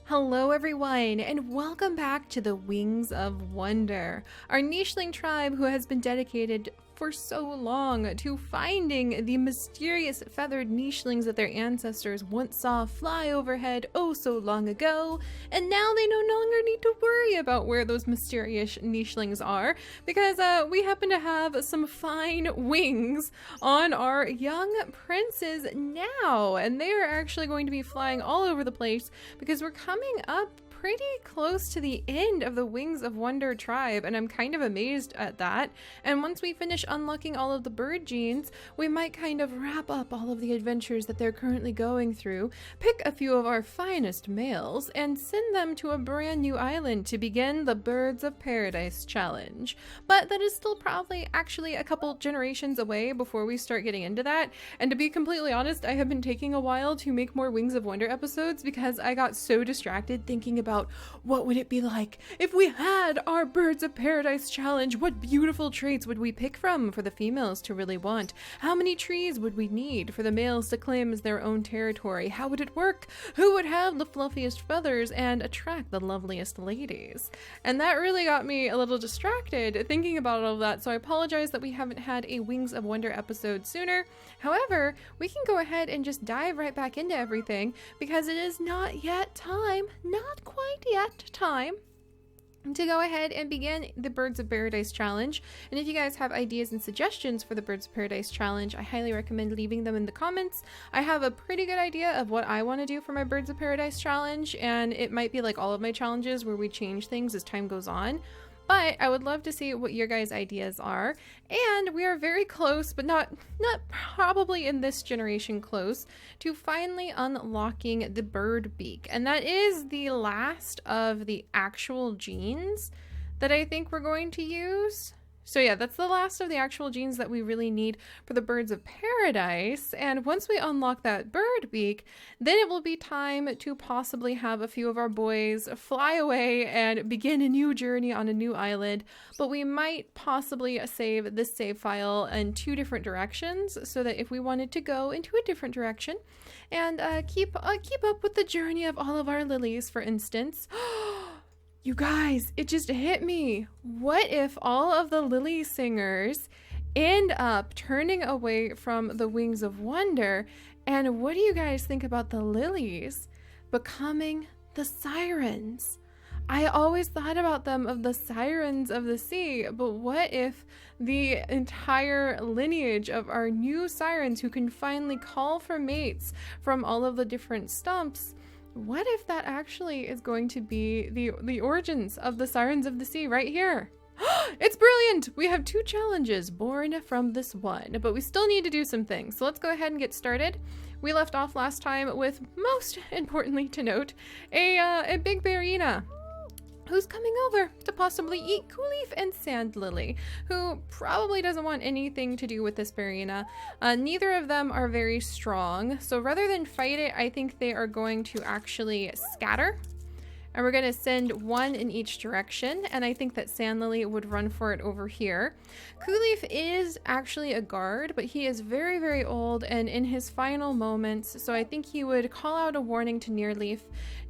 Hello everyone, and welcome back to the Wings of Wonder, our nicheling tribe who has been dedicated for so long to finding the mysterious feathered nichelings that their ancestors once saw fly overhead oh so long ago, and now they no longer need to worry about where those mysterious nichelings are because we happen to have some fine wings on our young princes now, and they are actually going to be flying all over the place because we're coming up pretty close to the end of the Wings of Wonder tribe, and I'm kind of amazed at that. And once we finish unlocking all of the bird genes, we might kind of wrap up all of the adventures that they're currently going through, pick a few of our finest males, and send them to a brand new island to begin the Birds of Paradise challenge. But that is still probably actually a couple generations away before we start getting into that. And to be completely honest, I have been taking a while to make more Wings of Wonder episodes because I got so distracted thinking about what would it be like if we had our Birds of Paradise challenge. What beautiful traits would we pick from for the females to really want? How many trees would we need for the males to claim as their own territory? How would it work? Who would have the fluffiest feathers and attract the loveliest ladies? And that really got me a little distracted thinking about all of that, so I apologize that we haven't had a Wings of Wonder episode sooner. However, we can go ahead and just dive right back into everything because it is not yet time, not quite yet time, to go ahead and begin the Birds of Paradise challenge. And if you guys have ideas and suggestions for the Birds of Paradise challenge, I highly recommend leaving them in the comments. I have a pretty good idea of what I want to do for my Birds of Paradise challenge, and it might be like all of my challenges where we change things as time goes on. But I would love to see what your guys' ideas are. And we are very close, but not probably in this generation close, to finally unlocking the bird beak. And that is the last of the actual genes that I think we're going to use. So yeah, that's the last of the actual genes that we really need for the Birds of Paradise. And once we unlock that bird beak, then it will be time to possibly have a few of our boys fly away and begin a new journey on a new island. But we might possibly save this save file in two different directions so that if we wanted to go into a different direction and keep up with the journey of all of our lilies, for instance. You guys, it just hit me. What if all of the lily singers end up turning away from the Wings of Wonder? And what do you guys think about the lilies becoming the sirens? I always thought about them of the sirens of the sea, but what if the entire lineage of our new sirens who can finally call for mates from all of the different stumps, what if that actually is going to be the origins of the Sirens of the Sea right here? It's brilliant! We have two challenges born from this one, but we still need to do some things. So let's go ahead and get started. We left off last time with, most importantly to note, a big Barina who's coming over to possibly eat Coolleaf and Sand Lily, who probably doesn't want anything to do with this Barina. Neither of them are very strong, so rather than fight it, I think they are going to actually scatter. And we're going to send one in each direction, and I think that Sand Lily would run for it over here. Coolleaf is actually a guard, but he is very, very old and in his final moments, so I think he would call out a warning to Nearleaf.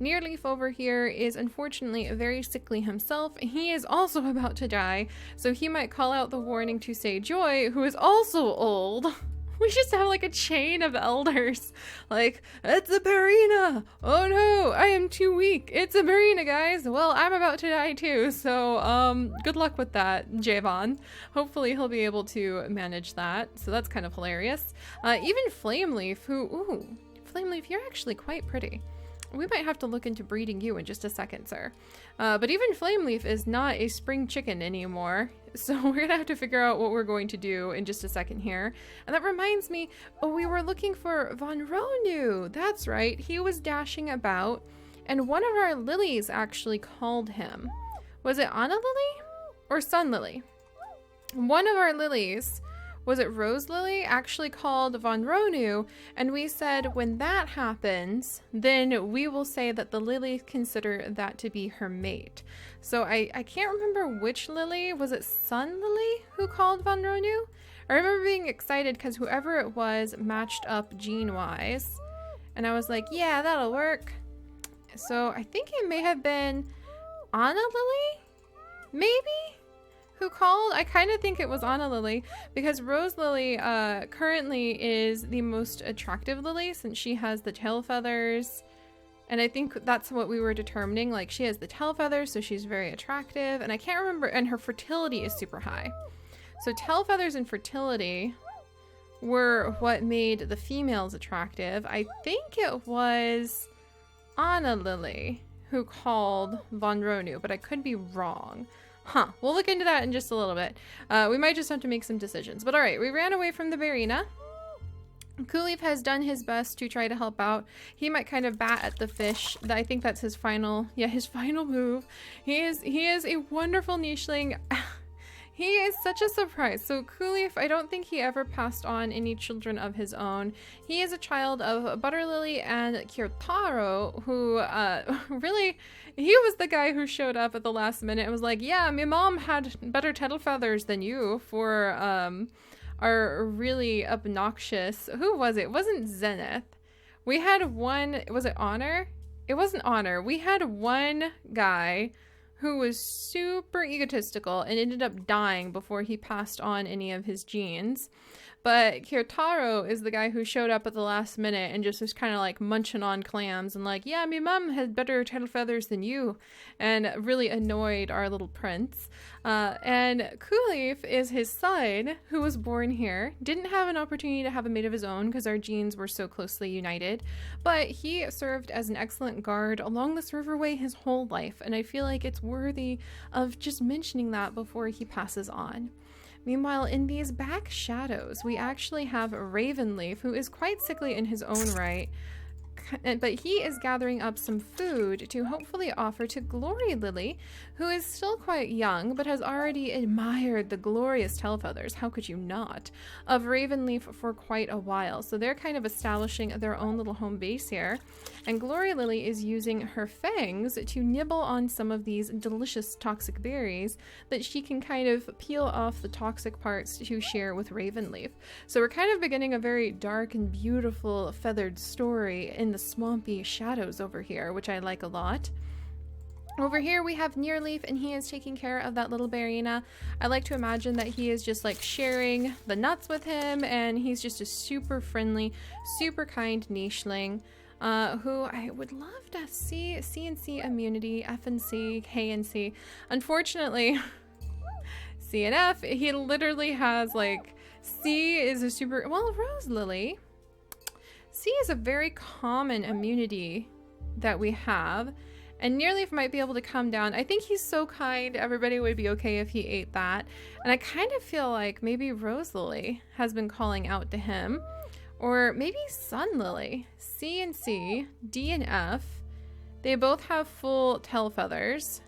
Nearleaf over here is unfortunately very sickly himself. He is also about to die, so he might call out the warning to say Joy, who is also old. We just have like a chain of elders. Like, it's a Barina! Oh no, I am too weak. It's a Barina, guys. Well, I'm about to die too, so good luck with that, Javon. Hopefully he'll be able to manage that. So that's kind of hilarious. Even Flameleaf, Flameleaf, you're actually quite pretty. We might have to look into breeding you in just a second, sir. But even Flameleaf is not a spring chicken anymore. So we're gonna have to figure out what we're going to do in just a second here. And that reminds me, we were looking for Von Ronu. That's right, he was dashing about, and one of our lilies actually called him. Was it Anna Lily or Sun Lily? One of our lilies, was it Rose Lily, actually called Von Ronu, and we said when that happens, then we will say that the lily consider that to be her mate. So I can't remember which lily. Was it Sun Lily who called Von Ronu? I remember being excited because whoever it was matched up gene-wise, and I was like, yeah, that'll work. So I think it may have been Anna Lily, maybe, who called. I kind of think it was Anna Lily, because Rose Lily currently is the most attractive lily since she has the tail feathers. And I think that's what we were determining. Like, she has the tail feathers, so she's very attractive. And I can't remember, and her fertility is super high. So tail feathers and fertility were what made the females attractive. I think it was Anna Lily who called Von Ronu, but I could be wrong. Huh, we'll look into that in just a little bit. We might just have to make some decisions. But all right, we ran away from the Barina. Coolleaf has done his best to try to help out. He might kind of bat at the fish. I think that's his final, his final move. He is a wonderful nicheling. He is such a surprise. So Coolleaf, I don't think he ever passed on any children of his own. He is a child of Butterlily and Kirtaro, who really, he was the guy who showed up at the last minute and was like, yeah, my mom had better tail feathers than you for our really obnoxious, who was it? It wasn't Zenith. We had one, was it Honor? It wasn't Honor. We had one guy who was super egotistical and ended up dying before he passed on any of his genes. But Kirtaro is the guy who showed up at the last minute and just was kind of like munching on clams and like, yeah, my mom had better tail feathers than you, and really annoyed our little prince. And Coolleaf is his son, who was born here. Didn't have an opportunity to have a mate of his own because our genes were so closely united, but he served as an excellent guard along this riverway his whole life, and I feel like it's worthy of just mentioning that before he passes on. Meanwhile, in these back shadows, we actually have Ravenleaf, who is quite sickly in his own right, but he is gathering up some food to hopefully offer to Glory Lily, who is still quite young, but has already admired the glorious tail feathers, how could you not, of Ravenleaf for quite a while. So they're kind of establishing their own little home base here. And Glory Lily is using her fangs to nibble on some of these delicious toxic berries that she can kind of peel off the toxic parts to share with Ravenleaf. So we're kind of beginning a very dark and beautiful feathered story in the swampy shadows over here, which I like a lot. Over here we have Nearleaf, and he is taking care of that little Barina. I like to imagine that he is just like sharing the nuts with him, and he's just a super friendly, super kind nicheling, who I would love to see C and C immunity, F and C, K and C. Unfortunately, C and F, he literally has like, C is a super, well, Rose Lily. C is a very common immunity that we have, and Nearleaf might be able to come down. I think he's so kind, everybody would be okay if he ate that. And I kind of feel like maybe Rose Lily has been calling out to him, or maybe Sun Lily. C and C, D and F, they both have full tail feathers.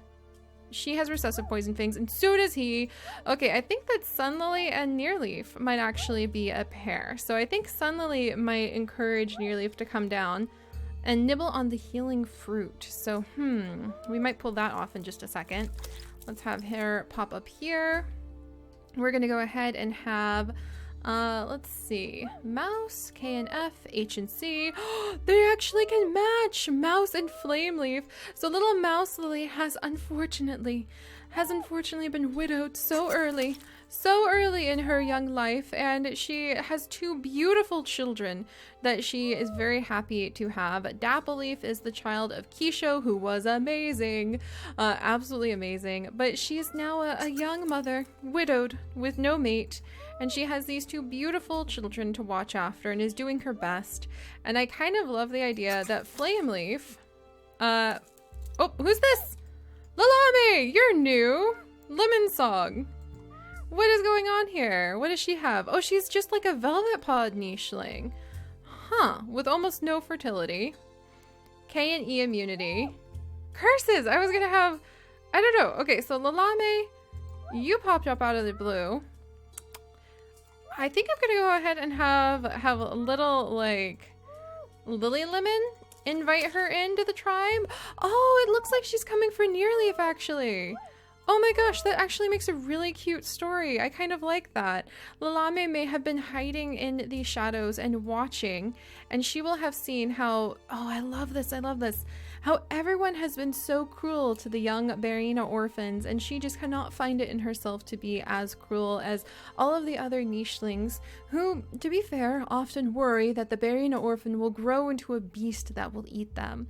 She has recessive poison fangs, and so does he. Okay, I think that Sun Lily and Nearleaf might actually be a pair. So I think Sun Lily might encourage Nearleaf to come down and nibble on the healing fruit. So, we might pull that off in just a second. Let's have her pop up here. We're gonna go ahead and have, let's see, Mouse, K and F, H and C. They actually can match, Mouse and Flameleaf. So little Mouse Lily has unfortunately been widowed so early in her young life, and she has two beautiful children that she is very happy to have. Dappleleaf is the child of Kisho, who was amazing, absolutely amazing, but she is now a young mother, widowed, with no mate, and she has these two beautiful children to watch after and is doing her best. And I kind of love the idea that Flameleaf, oh, who's this? Lalame, you're new. Lemon Song. What is going on here? What does she have? Oh, she's just like a velvet pod nicheling. Huh, with almost no fertility. K and E immunity. Curses! I was gonna have, I don't know. Okay, so Lalame, you popped up out of the blue. I think I'm gonna go ahead and have a little, like, Lily Lemon invite her into the tribe. Oh, it looks like she's coming for Nearleaf, actually. Oh my gosh, that actually makes a really cute story. I kind of like that. Lalame may have been hiding in the shadows and watching, and she will have seen how, oh, I love this, how everyone has been so cruel to the young Barina orphans, and she just cannot find it in herself to be as cruel as all of the other nichelings, who, to be fair, often worry that the Barina orphan will grow into a beast that will eat them.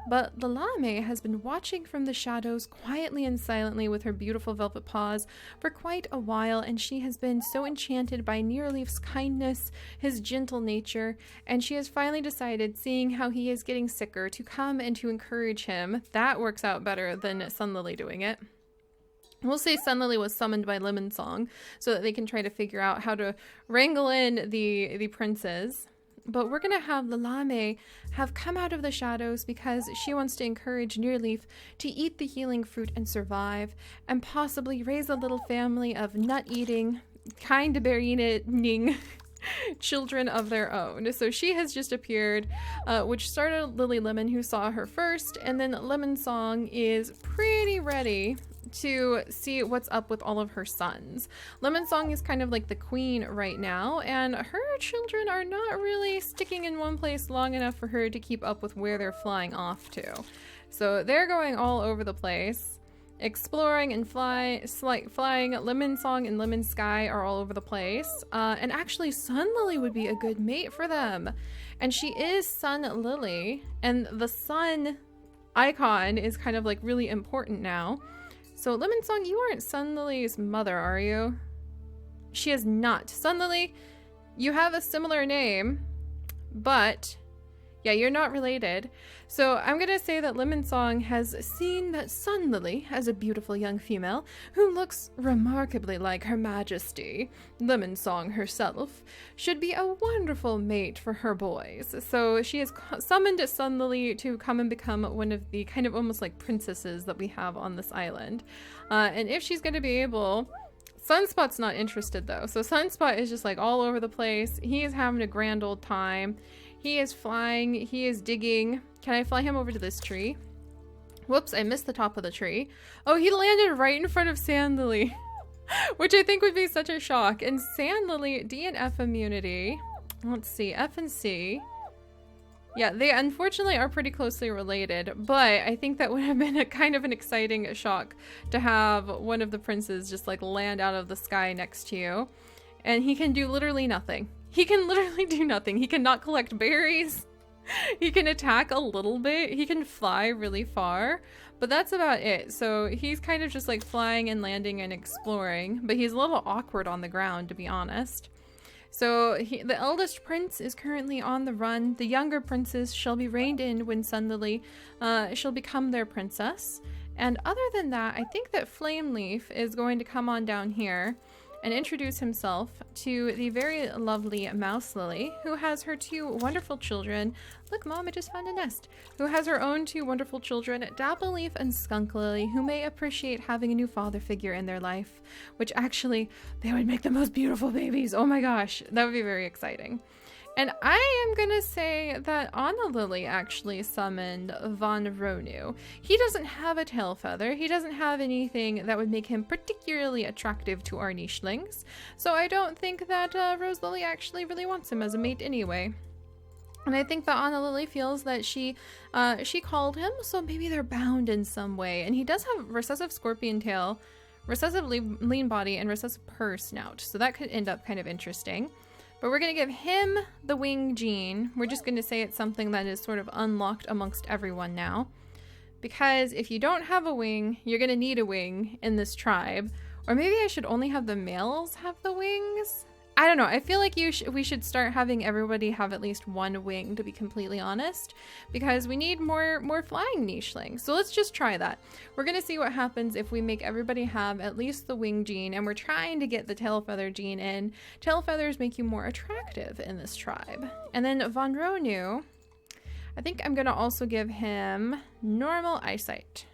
But the Lame has been watching from the shadows quietly and silently with her beautiful velvet paws for quite a while, and she has been so enchanted by Nearleaf's kindness, his gentle nature, and she has finally decided, seeing how he is getting sicker, to come and to encourage him. That works out better than Sunlily doing it. We'll say Sunlily was summoned by Lemon Song so that they can try to figure out how to wrangle in the princes. But we're going to have the Lame have come out of the shadows because she wants to encourage Nearleaf to eat the healing fruit and survive, and possibly raise a little family of nut-eating, kind berrying children of their own. So she has just appeared, which started Lily Lemon, who saw her first, and then Lemon Song is pretty ready to see what's up with all of her sons. Lemon Song is kind of like the queen right now, and her children are not really sticking in one place long enough for her to keep up with where they're flying off to. So they're going all over the place, exploring and flying. Lemon Song and Lemon Sky are all over the place. And actually Sunlily would be a good mate for them. And she is Sun Lily, and the sun icon is kind of like really important now. So Lemon Song, you aren't Sunlily's mother, are you? She is not. Sunlily, you have a similar name, but yeah, you're not related. So I'm going to say that Lemon Song has seen that Sunlily, as a beautiful young female who looks remarkably like Her Majesty, Lemon Song herself, should be a wonderful mate for her boys. So she has summoned Sunlily to come and become one of the kind of almost like princesses that we have on this island. And if she's going to be able... Sunspot's not interested though. So Sunspot is just like all over the place. He is having a grand old time. He is flying. He is digging. Can I fly him over to this tree? Whoops, I missed the top of the tree. Oh, he landed right in front of Sandlily, which I think would be such a shock. And Sandlily, D and F immunity. Let's see, F and C. Yeah, they unfortunately are pretty closely related, but I think that would have been a kind of an exciting shock to have one of the princes just like land out of the sky next to you. And he can do literally nothing. He can literally do nothing. He cannot collect berries. He can attack a little bit. He can fly really far, but that's about it. So he's kind of just like flying and landing and exploring, but he's a little awkward on the ground, to be honest. So the eldest prince is currently on the run. The younger princes shall be reined in when Sunlily shall become their princess. And other than that, I think that Flameleaf is going to come on down here and introduce himself to the very lovely Mouse Lily, who has her two wonderful children. Look, Mom, I just found a nest. Who has her own two wonderful children, Dappleleaf and Skunk Lily, who may appreciate having a new father figure in their life, which actually, they would make the most beautiful babies. Oh my gosh, that would be very exciting. And I am gonna say that Anna Lily actually summoned Von Ronu. He doesn't have a tail feather. He doesn't have anything that would make him particularly attractive to our nichelings. So I don't think that Rose Lily actually really wants him as a mate anyway. And I think that Anna Lily feels that she called him, so maybe they're bound in some way. And he does have recessive scorpion tail, recessive lean body, and recessive purr snout. So that could end up kind of interesting. But we're going to give him the wing gene. We're just going to say it's something that is sort of unlocked amongst everyone now. Because if you don't have a wing, you're going to need a wing in this tribe. Or maybe I should only have the males have the wings? I don't know. I feel like we should start having everybody have at least one wing, to be completely honest, because we need more flying nichelings. So let's just try that. We're going to see what happens if we make everybody have at least the wing gene, and we're trying to get the tail feather gene in. Tail feathers make you more attractive in this tribe. And then Von Ronu, I think I'm going to also give him normal eyesight,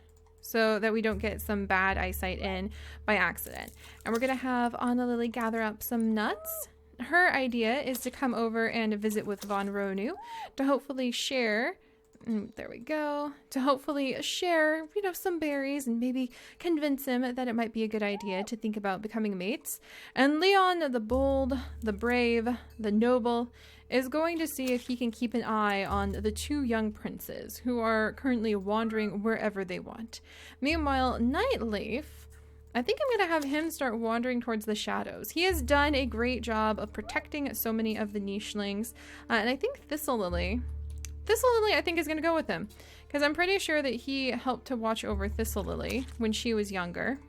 so that we don't get some bad eyesight in by accident. And we're gonna have Anna Lily gather up some nuts. Her idea is to come over and visit with Von Ronu to hopefully share, there we go, to hopefully share, some berries and maybe convince him that it might be a good idea to think about becoming mates. And Leon, the bold, the brave, the noble, is going to see if he can keep an eye on the two young princes who are currently wandering wherever they want. Meanwhile, Nightleaf, I think I'm going to have him start wandering towards the shadows. He has done a great job of protecting so many of the nichelings. And I think Thistle Lily, I think is going to go with him. Because I'm pretty sure that he helped to watch over Thistle Lily when she was younger.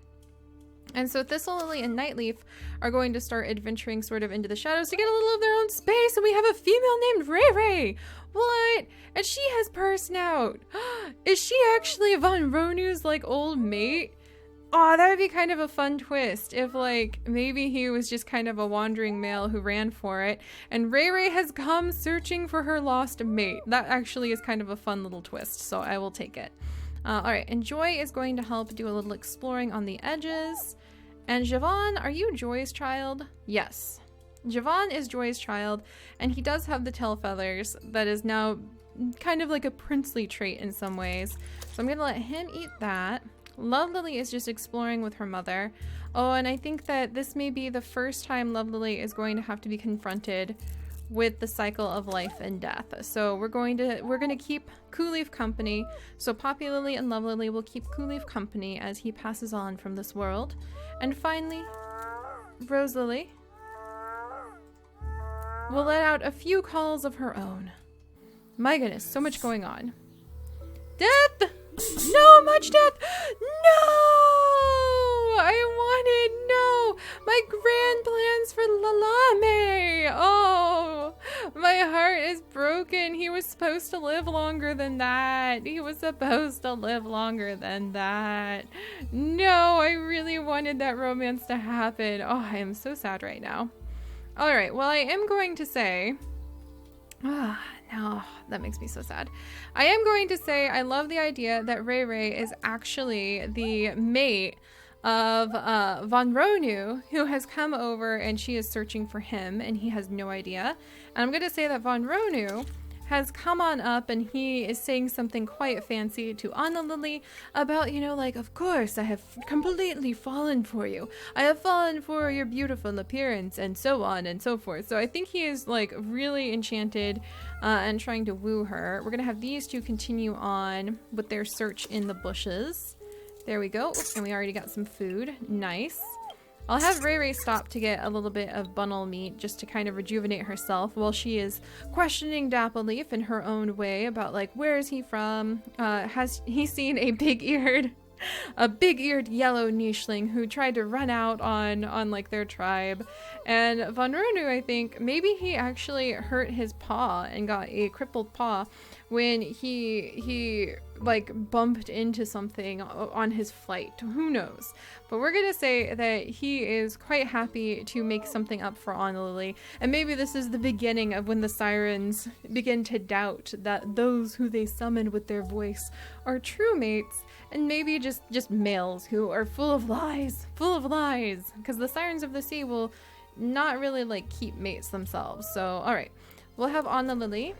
And so Thistle Lily and Nightleaf are going to start adventuring sort of into the shadows to get a little of their own space. And we have a female named Ray Ray. What? And she has purr snout. Is she actually Von Ronu's like old mate? Oh, that would be kind of a fun twist if, like, maybe he was just kind of a wandering male who ran for it, and Ray Ray has come searching for her lost mate. That actually is kind of a fun little twist, so I will take it. Alright, and Joy is going to help do a little exploring on the edges. And Javon, are you Joy's child? Yes. Javon is Joy's child, and he does have the tail feathers that is now kind of like a princely trait in some ways. So I'm going to let him eat that. Lovelily is just exploring with her mother. Oh, and I think that this may be the first time Lovelily is going to have to be confronted with the cycle of life and death. So we're going to keep Coolleaf company. So Poppy Lily and Lovelily will keep Coolleaf company as he passes on from this world. And finally, Rose Lily will let out a few calls of her own. My goodness, so much going on. Death! No, much death! No! No! My grand plans for Lalame! Oh! My heart is broken. He was supposed to live longer than that. No, I really wanted that romance to happen. Oh, I am so sad right now. Alright, well, I am going to say... no, that makes me so sad. I am going to say I love the idea that Ray Ray is actually the mate of Von Ronu, who has come over and she is searching for him and he has no idea. And I'm going to say that Von Ronu has come on up and he is saying something quite fancy to Anna Lily about, you know, like, of course, I have completely fallen for you. I have fallen for your beautiful appearance and so on and so forth. So I think he is like really enchanted and trying to woo her. We're going to have these two continue on with their search in the bushes. There we go. And we already got some food. Nice. I'll have Ray Ray stop to get a little bit of bunnel meat just to kind of rejuvenate herself while she is questioning Dappleleaf in her own way about, like, where is he from? Has he seen a big-eared yellow nicheling who tried to run out on like their tribe? And Von Ronu, I think maybe he actually hurt his paw and got a crippled paw when he like bumped into something on his flight. Who knows? But we're gonna say that he is quite happy to make something up for Anna Lily, and maybe this is the beginning of when the sirens begin to doubt that those who they summoned with their voice are true mates, and maybe just males who are full of lies, because the sirens of the sea will not really like keep mates themselves. So all right, we'll have Anna Lily.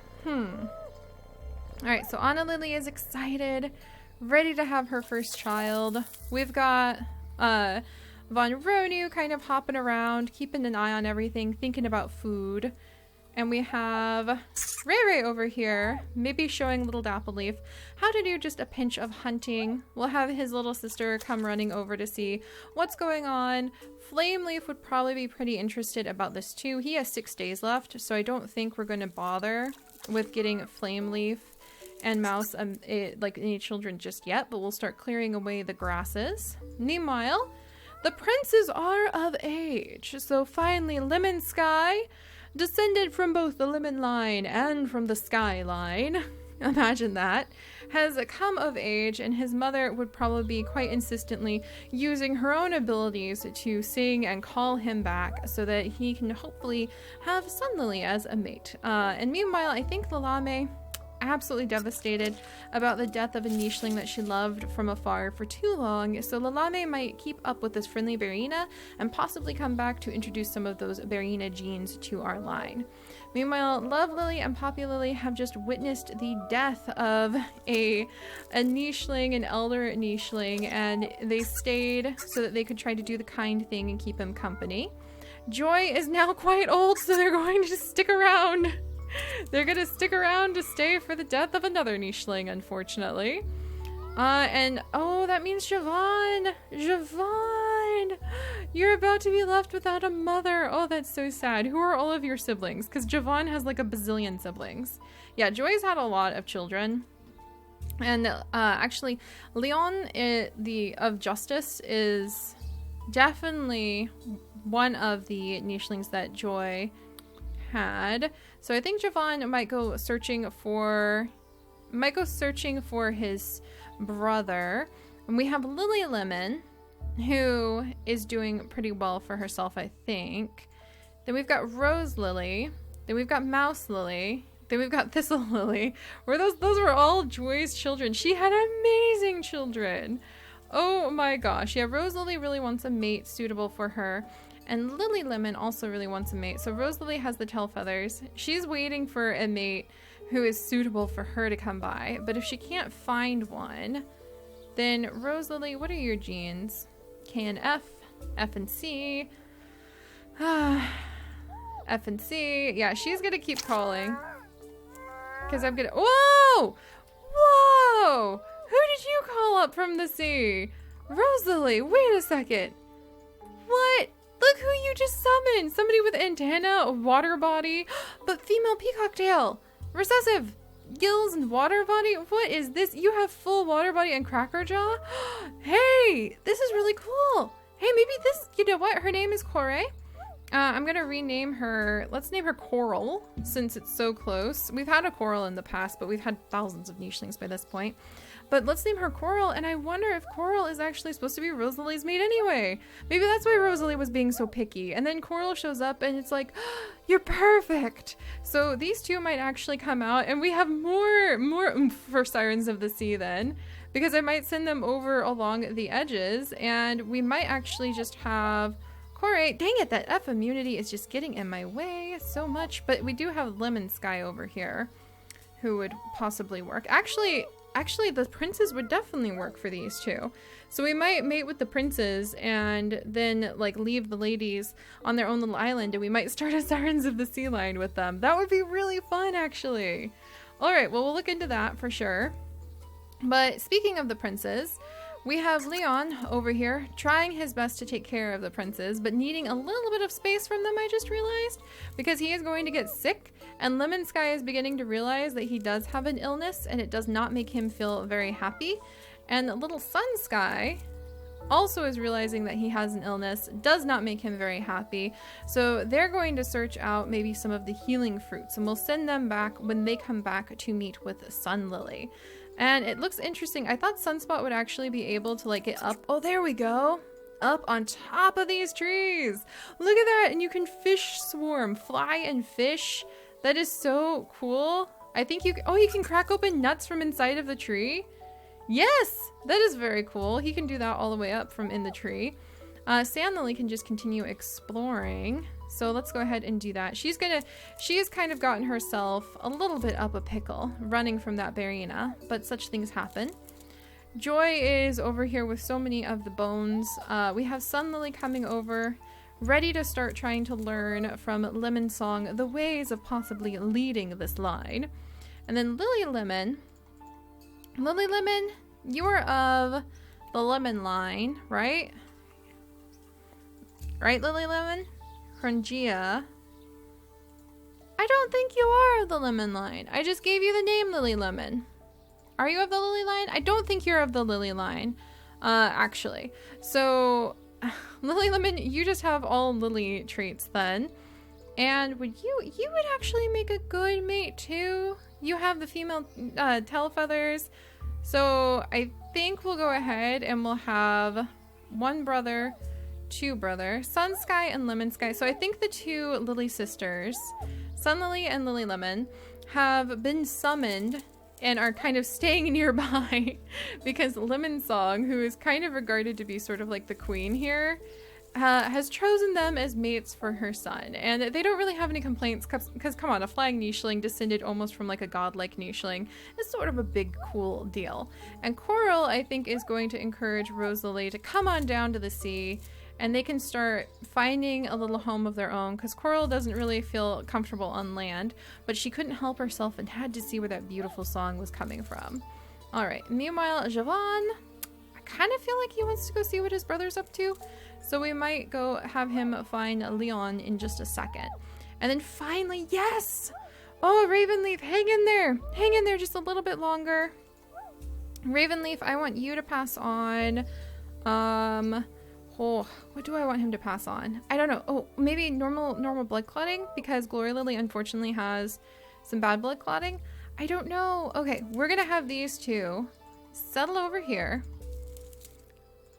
Alright, so Anna Lily is excited, ready to have her first child. We've got Von Ronu kind of hopping around, keeping an eye on everything, thinking about food. And we have Ray Ray over here, maybe showing little Dappleleaf how to do just a pinch of hunting. We'll have his little sister come running over to see what's going on. Flameleaf would probably be pretty interested about this too. He has 6 days left, so I don't think we're going to bother with getting Flameleaf and Mouse like any children just yet, but we'll start clearing away the grasses. Meanwhile, the princes are of age, so finally Lemon Sky, descended from both the Lemon line and from the Sky line, imagine that, has come of age, and his mother would probably be quite insistently using her own abilities to sing and call him back so that he can hopefully have Sunlily as a mate. And meanwhile, I think Lalame, absolutely devastated about the death of a nicheling that she loved from afar for too long, so Lalame might keep up with this friendly Barina and possibly come back to introduce some of those Barina genes to our line. Meanwhile, Love Lily and Poppy Lily have just witnessed the death of a nicheling, an elder nicheling, and they stayed so that they could try to do the kind thing and keep him company. Joy is now quite old, so they're going to stick around They're gonna stick around to stay for the death of another nicheling, unfortunately. And oh, that means Javon! Javon! You're about to be left without a mother. Oh, that's so sad. Who are all of your siblings? Because Javon has like a bazillion siblings. Yeah, Joy's had a lot of children. And actually, Leon of Justice is definitely one of the nichelings that Joy had. So I think Javon might go searching for his brother. And we have Lily Lemon, who is doing pretty well for herself, I think. Then we've got Rose Lily. Then we've got Mouse Lily. Then we've got Thistle Lily. Those were all Joy's children. She had amazing children. Oh my gosh. Yeah, Rose Lily really wants a mate suitable for her. And Lily Lemon also really wants a mate. So Rose Lily has the tail feathers. She's waiting for a mate who is suitable for her to come by. But if she can't find one, then Rose Lily, what are your genes? K and F, F and C. F and C. Yeah, she's gonna keep calling. Because I'm gonna... Whoa! Whoa! Who did you call up from the sea? Rose Lily, wait a second. What? Look who you just summoned. Somebody with antenna, a water body, but female peacock tail. Recessive. Gills and water body? What is this? You have full water body and cracker jaw? Hey, this is really cool. Hey, maybe this, you know what? Her name is Corey. I'm gonna rename her. Let's name her Coral, since it's so close. We've had a Coral in the past, but we've had thousands of nichelings by this point. But let's name her Coral, and I wonder if Coral is actually supposed to be Rose Lily's mate anyway. Maybe that's why Rose Lily was being so picky. And then Coral shows up, and it's like, oh, you're perfect. So these two might actually come out, and we have more oomph for Sirens of the Sea then, because I might send them over along the edges, and we might actually just have Corey. Dang it, that F immunity is just getting in my way so much. But we do have Lemon Sky over here, who would possibly work. Actually, the princes would definitely work for these two. So we might mate with the princes and then like leave the ladies on their own little island, and we might start a Sirens of the Sea line with them. That would be really fun, actually. All right, well, we'll look into that for sure. But speaking of the princes, we have Leon over here trying his best to take care of the princes, but needing a little bit of space from them, I just realized, because he is going to get sick. And Lemon Sky is beginning to realize that he does have an illness, and it does not make him feel very happy. And Little Sun Sky also is realizing that he has an illness, does not make him very happy. So they're going to search out maybe some of the healing fruits, and we'll send them back when they come back to meet with Sun Lily. And it looks interesting. I thought Sunspot would actually be able to like get up. Oh, there we go. Up on top of these trees. Look at that. And you can fish swarm, fly and fish. That is so cool. I think you can crack open nuts from inside of the tree. Yes, that is very cool. He can do that all the way up from in the tree. Sand Lily can just continue exploring. So let's go ahead and do that. She has kind of gotten herself a little bit up a pickle running from that Barina, but such things happen. Joy is over here with so many of the bones. We have Sun Lily coming over, ready to start trying to learn from Lemon Song the ways of possibly leading this line. And then Lily Lemon, you are of the Lemon line, right? Right, Lily Lemon? Crongia. I don't think you are of the Lemon line. I just gave you the name Lily Lemon. Are you of the Lily line? I don't think you're of the Lily line, actually. So, Lily Lemon, you just have all Lily traits then. And you would actually make a good mate too. You have the female tail feathers. So I think we'll go ahead and we'll have one brother, two brothers, Sun Sky and Lemon Sky. So I think the two Lily sisters, Sun Lily and Lily Lemon, have been summoned and are kind of staying nearby because Lemon Song, who is kind of regarded to be sort of like the queen here, has chosen them as mates for her son. And they don't really have any complaints because come on, a flying nicheling descended almost from like a godlike nicheling is sort of a big cool deal. And Coral, I think, is going to encourage Rose Lily to come on down to the sea and they can start finding a little home of their own, because Coral doesn't really feel comfortable on land, but she couldn't help herself and had to see where that beautiful song was coming from. All right, meanwhile, Javon, I kind of feel like he wants to go see what his brother's up to, so we might go have him find Leon in just a second. And then finally, yes! Oh, Ravenleaf, hang in there! Hang in there just a little bit longer. Ravenleaf, I want you to pass on, oh, what do I want him to pass on? I don't know. Oh, maybe normal blood clotting, because Glory Lily unfortunately has some bad blood clotting. I don't know. Okay, we're gonna have these two settle over here.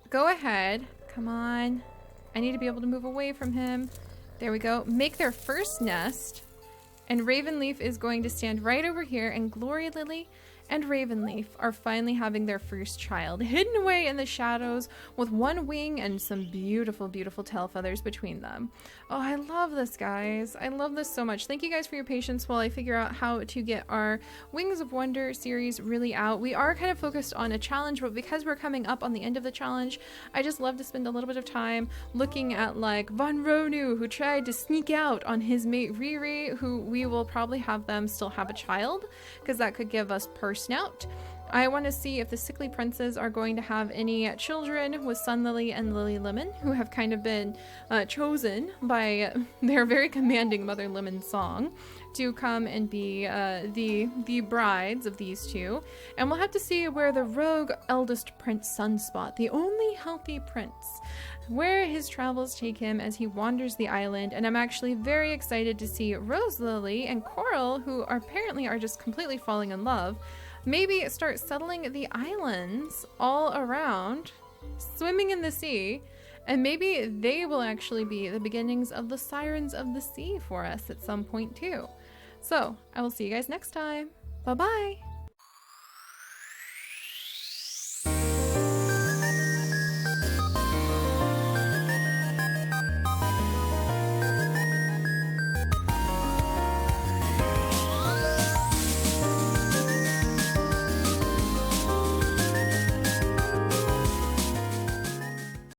Go ahead. Come on. I need to be able to move away from him. There we go. Make their first nest. And Ravenleaf is going to stand right over here, and Glory Lily and Ravenleaf are finally having their first child, hidden away in the shadows with one wing and some beautiful, beautiful tail feathers between them. Oh, I love this, guys. I love this so much. Thank you guys for your patience while I figure out how to get our Wings of Wonder series really out. We are kind of focused on a challenge, but because we're coming up on the end of the challenge, I just love to spend a little bit of time looking at like Von Ronu, who tried to sneak out on his mate Riri, who we will probably have them still have a child, because that could give us snout. I want to see if the Sickly Princes are going to have any children with Sun Lily and Lily Lemon, who have kind of been chosen by their very commanding Mother Lemon song to come and be the brides of these two. And we'll have to see where the rogue eldest Prince Sunspot, the only healthy prince, where his travels take him as he wanders the island. And I'm actually very excited to see Rose Lily and Coral, who apparently are just completely falling in love, maybe start settling the islands all around, swimming in the sea, and maybe they will actually be the beginnings of the Sirens of the Sea for us at some point too. So I will see you guys next time. Bye bye.